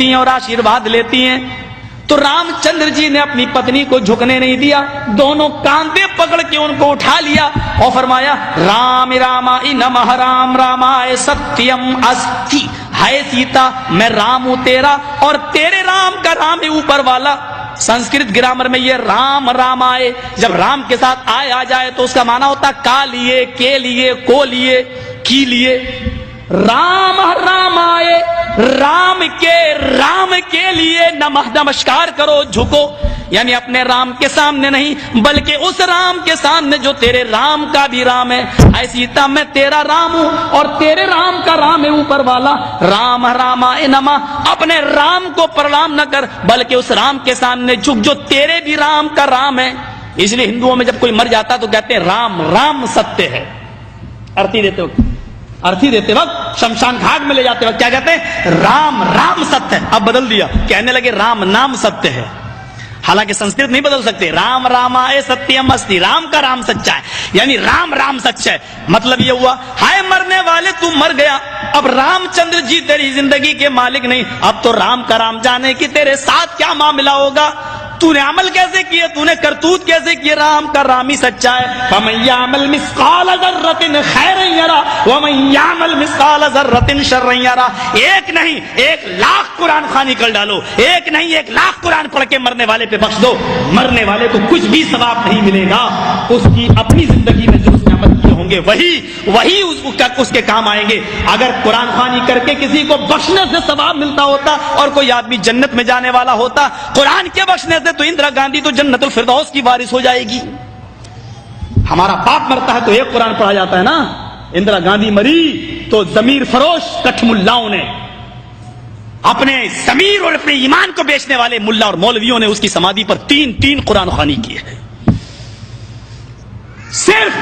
झुकती हैं और आशीर्वाद लेती हैं। तो रामचंद्र जी ने अपनी पत्नी को झुकने नहीं दिया, दोनों कांधे पकड़ के उनको उठा लिया और फरमाया राम रामाय नमः, राम रामाय सत्यम अस्ति। हाय सीता, मैं राम हूं तेरा और तेरे राम का राम है ऊपर वाला। संस्कृत ग्रामर में ये राम रामाय जब राम के साथ आय आ जाए तो उसका माना होता का लिए, के लिए, को लिए, की लिए। राम रामाय, राम के लिए नमः, नमस्कार करो, झुको, यानी अपने राम के सामने नहीं बल्कि उस राम के सामने जो तेरे राम का भी राम है। ऐ सीता, मैं तेरा राम हूं और तेरे राम का राम है ऊपर वाला। राम रामाय नमः, अपने राम को प्रणाम न कर बल्कि उस राम के सामने झुक जो तेरे भी राम का राम है। इसलिए हिंदुओं में जब कोई मर जाता तो कहते हैं राम राम सत्य है। अर्थी देते वक्त शमशान घाट में ले जाते वक्त क्या कहते हैं? राम राम सत्य है। अब बदल दिया, कहने लगे राम नाम सत्य है। हालांकि संस्कृत नहीं बदल सकते। राम रामाय सत्यम अस्ति, राम का राम सच्चा है, यानी राम राम सच्चा है। मतलब ये हुआ हाय मरने वाले तू मर गया, अब रामचंद्र जी तेरी जिंदगी के मालिक नहीं, अब तो राम का राम जाने की तेरे साथ क्या मामला होगा, तूने अमल कैसे किए, तूने करतूत कैसे किए, राम का राम ही सच्चा है। फमन यामल मिस्काल ज़र्रतिन खैरन यरा वमन यामल मिस्काल ज़र्रतिन शर्रन यरा। एक नहीं 1,00,000 कुरान खानी कर डालो, एक नहीं 1,00,000 कुरान पढ़ के मरने वाले पे बख्श दो, मरने वाले को कुछ भी सवाब नहीं मिलेगा। उसकी अपनी जिंदगी में जो उसने अमल किए होंगे वही उसके काम आएंगे। अगर कुरान खानी करके किसी को बख्शने से सवाब मिलता होता और कोई आदमी जन्नत में जाने वाला होता, कुरान के बख्शने से तो इंदिरा गांधी तो जन्नतुल फिरदौस की वारिस हो जाएगी। हमारा बाप मरता है तो एक कुरान पढ़ा जाता है ना। इंदिरा गांधी मरी तो जमीर फरोश कठमुल्लाओं ने, अपने जमीर और अपने ईमान को बेचने वाले मुल्ला और मौलवियों ने उसकी समाधि पर 3 कुरान खानी की है, सिर्फ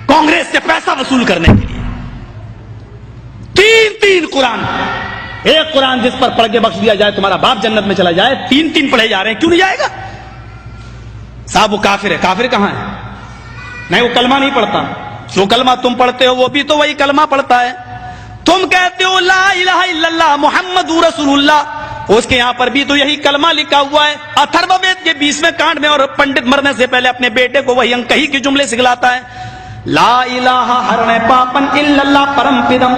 कांग्रेस से पैसा वसूल करने के लिए। 3 कुरान, एक कुरान जिस पर पढ़ के बख्श दिया जाए तुम्हारा बाप जन्नत में चला जाए, 3 पढ़े जा रहे हैं, क्यों नहीं जाएगा? साहब वो काफिर है। काफिर कहां है? नहीं, वो कलमा नहीं पढ़ता। जो कलमा तुम पढ़ते हो वो भी तो वही कलमा पढ़ता है। तुम कहते हो ला इलाहा इल्लल्लाह मुहम्मदुर रसूलुल्लाह, उसके यहां पर भी तो यही कलमा लिखा हुआ है। अथर्ववेद के 20वें कांड में, और पंडित मरने से पहले अपने बेटे को वही अंकही के जुमले सिखलाता है। ला इलाहा हरणे पापन इल्लल्लाह परम पिदम,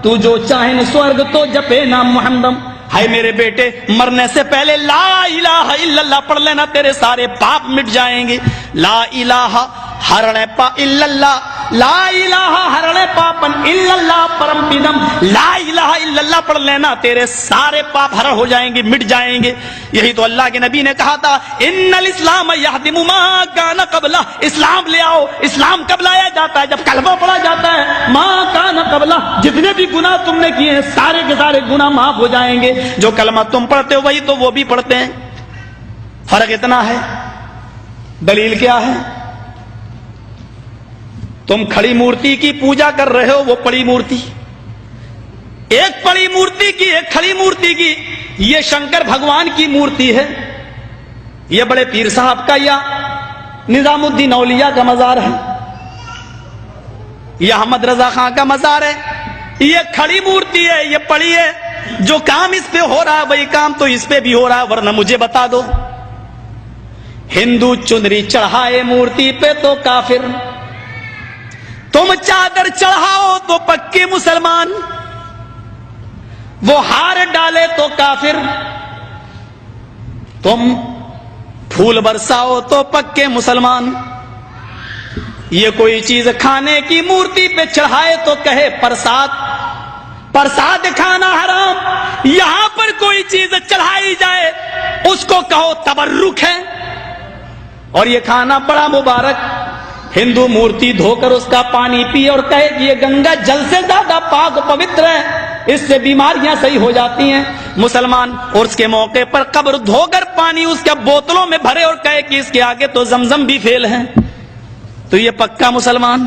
तू जो चाहे स्वर्ग तो जपे नाम मुहम्मदम। हाय मेरे बेटे, मरने से पहले ला इलाहा इल्लल्लाह पढ़ लेना, तेरे सारे पाप मिट जाएंगे। ला इलाहा हरणे पा इल्लल्लाह, ला इलाहा हरणे पापन इल्लल्लाह परम पिदम, ला इलाहा इल्लल्लाह पढ़ लेना, तेरे सारे पाप हरण हो जाएंगे, मिट जाएंगे। यही तो अल्लाह के नबी ने कहा था, इन्नल इस्लाम यहदिमु मा कान क़ब्ला, इस्लाम ले आओ। इस्लाम कब लाया जाता है? जब कलमा पढ़ा जाता है। मा कान क़ब्ला, जितने भी गुनाह तुमने किए हैं सारे के सारे गुनाह माफ हो जाएंगे। जो कलमा तुम पढ़ते हो वही तो वो भी पढ़ते हैं, फर्क इतना है। दलील क्या है? तुम खड़ी मूर्ति की पूजा कर रहे हो, वो पड़ी मूर्ति, एक पड़ी मूर्ति की एक खड़ी मूर्ति की। ये शंकर भगवान की मूर्ति है, ये बड़े पीर साहब का या निजामुद्दीन औलिया का मजार है, यह अहमद रजा खां का मजार है। ये खड़ी मूर्ति है, ये पड़ी है। जो काम इस पे हो रहा है वही काम तो इस पे भी हो रहा है, वरना मुझे बता दो। हिंदू चुनरी चढ़ाए मूर्ति पे तो काफिर, तुम चादर चढ़ाओ तो पक्के मुसलमान, वो हार डाले तो काफिर, तुम फूल बरसाओ तो पक्के मुसलमान। ये कोई चीज खाने की मूर्ति पे चढ़ाए तो कहे प्रसाद, प्रसाद खाना हराम। यहां पर कोई चीज चढ़ाई जाए उसको कहो तबर्रुक है, और ये खाना बड़ा मुबारक। हिंदू मूर्ति धोकर उसका पानी पिए और कहे कि ये गंगा जल से ज्यादा पाक पवित्र है, इससे बीमारियां सही हो जाती हैं। मुसलमान और उसके मौके पर कब्र धोकर पानी उसके बोतलों में भरे और कहे कि इसके आगे तो जमजम भी फेल है, तो ये पक्का मुसलमान।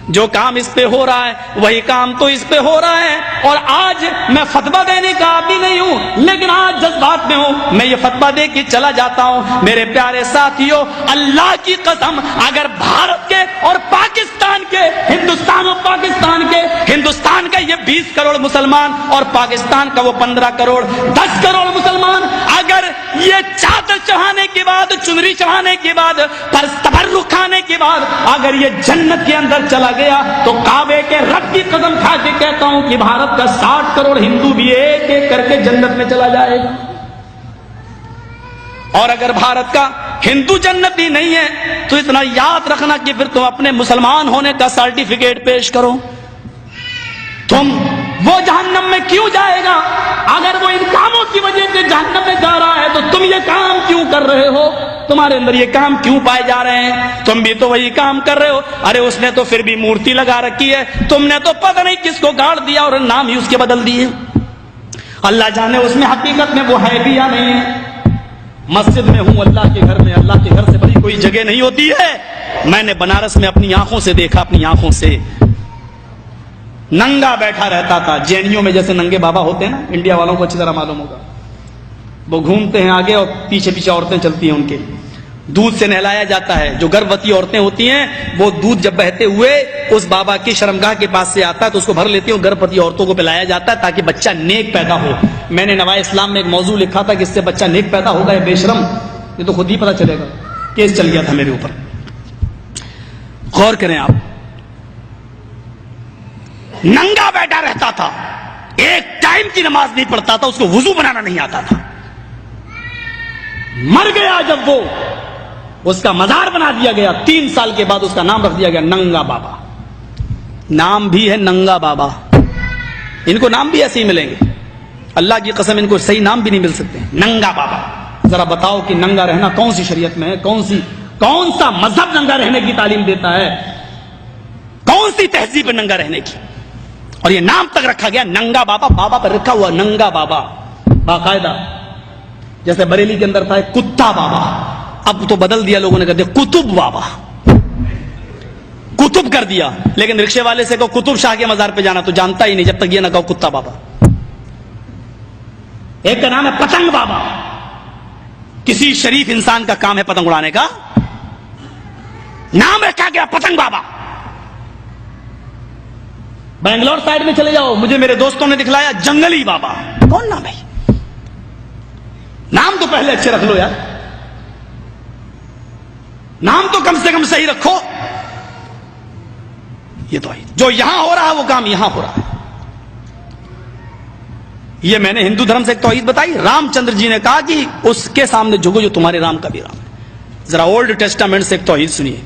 جو کام اس پہ ہو رہا ہے وہی کام تو اس پہ ہو رہا ہے. اور آج میں فتویٰ دینے کا آدمی نہیں ہوں، لیکن آج جذبات میں ہوں، میں یہ فتویٰ دے کے چلا جاتا ہوں. میرے پیارے ساتھیوں، اللہ کی قسم، اگر بھارت کے اور پاکستان کے، ہندوستان اور پاکستان کے، ہندوستان کا یہ 20 کروڑ مسلمان اور پاکستان کا وہ 15 کروڑ 10 کروڑ مسلمان، اگر یہ چادر چڑھانے کے بعد، چنری چڑھانے کے بعد، تبرک کھانے کے بعد اگر یہ جنت کے اندر چلا گیا تو کعبے کے رب کی قسم کھا کے کہتا ہوں کہ بھارت کا 60 کروڑ ہندو بھی ایک ایک کر کے جنت میں چلا جائے گا. اور اگر بھارت کا ہندو جنتی نہیں ہے تو اتنا یاد رکھنا کہ پھر تم اپنے مسلمان ہونے کا سرٹیفکیٹ پیش کرو. تم وہ جہنم میں کیوں جائے گا؟ اگر وہ ان کاموں کی وجہ سے جہنم میں جا رہا ہے تو تم یہ کام کیوں کر رہے ہو؟ تمہارے اندر یہ کام کیوں پائے جا رہے ہیں؟ تم بھی تو وہی کام کر رہے ہو. ارے اس نے تو پھر بھی مورتی لگا رکھی ہے، تم نے تو پتہ نہیں کس کو گاڑ دیا اور نام ہی اس کے بدل دیے. اللہ جانے اس میں حقیقت میں وہ ہے بھی یا نہیں ہے. مسجد میں ہوں، اللہ کے گھر میں، اللہ کے گھر سے بڑی کوئی جگہ نہیں ہوتی ہے. میں نے بنارس میں اپنی آنکھوں سے دیکھا، اپنی آنکھوں سے ننگا بیٹھا رہتا تھا. جینیوں میں جیسے ننگے بابا ہوتے ہیں نا، انڈیا والوں کو اچھی طرح معلوم ہوگا، وہ گھومتے ہیں آگے اور پیچھے پیچھے عورتیں چلتی ہیں، ان کے دودھ سے نہلایا جاتا ہے. جو گربوتی عورتیں ہوتی ہیں وہ دودھ جب بہتے ہوئے اس بابا کی شرمگاہ کے پاس سے آتا ہے تو اس کو بھر لیتی ہیں. گربوتی عورتوں کو پلایا جاتا ہے تاکہ بچہ نیک پیدا ہو. میں نے نوائے اسلام میں ایک موضوع لکھا تھا کہ اس سے بچہ نیک پیدا ہوگا. ہے بے شرم، یہ تو خود ہی پتا چلے گا. کیس چل گیا تھا میرے اوپر. غور کریں آپ، ننگا بیٹھا رہتا تھا، ایک ٹائم کی نماز نہیں پڑھتا تھا، اس کو وضو بنانا نہیں آتا تھا. مر گیا جب وہ، اس کا مزار بنا دیا گیا. 3 سال کے بعد اس کا نام رکھ دیا گیا ننگا بابا. نام بھی ہے ننگا بابا. ان کو نام بھی ایسے ہی ملیں گے، اللہ کی قسم ان کو صحیح نام بھی نہیں مل سکتے. ننگا بابا. ذرا بتاؤ کہ ننگا رہنا کون سی شریعت میں ہے؟ کون سا مذہب ننگا رہنے کی تعلیم دیتا ہے؟ کون سی تہذیب ننگا رہنے کی؟ اور یہ نام تک رکھا گیا ننگا بابا. بابا پر رکھا ہوا ننگا بابا باقاعدہ. جیسے بریلی کے اندر تھا ایک کتا بابا، اب تو بدل دیا لوگوں نے، کہتے کتب بابا، کتب کر دیا. لیکن رکشے والے سے کہو کتب شاہ کے مزار پہ جانا تو جانتا ہی نہیں جب تک یہ نہ کہو کتا بابا. ایک کا نام ہے پتنگ بابا. کسی شریف انسان کا کام ہے پتنگ اڑانے کا؟ نام رکھا گیا پتنگ بابا. بنگلور سائڈ میں چلے جاؤ، مجھے میرے دوستوں نے دکھلایا جنگلی بابا. کون نام ہے؟ نام تو پہلے اچھے رکھ لو یار، نام تو کم سے کم صحیح رکھو. یہ تو جو یہاں ہو رہا ہے وہ کام یہاں ہو رہا ہے. یہ میں نے ہندو دھرم سے ایک توحید بتائی. رام چندر جی نے کہا کہ اس کے سامنے جھکو جو تمہارے رام کا بھی رام ہے. ذرا اولڈ ٹیسٹامنٹ سے ایک توحید سنیے.